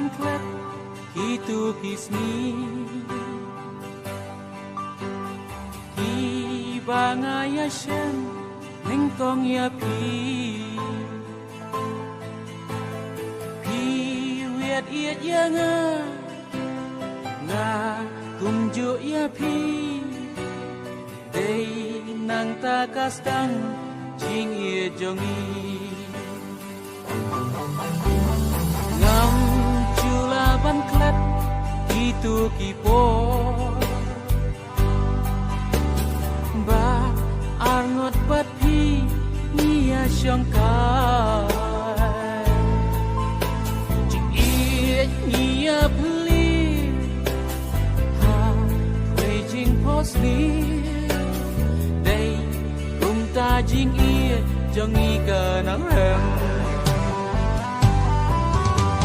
ban klet kitu kisni ki bangaya shen ning tong ya pi viet yet ya nga kum ju ya pi day nang ta kasdang jing ye jongi ngam chula ban klet kitu kipo ba arngot bat pi nia syangkai jing ye nia pli ha kwei jing pos ni day kum ta jing ye jongi ka nang rem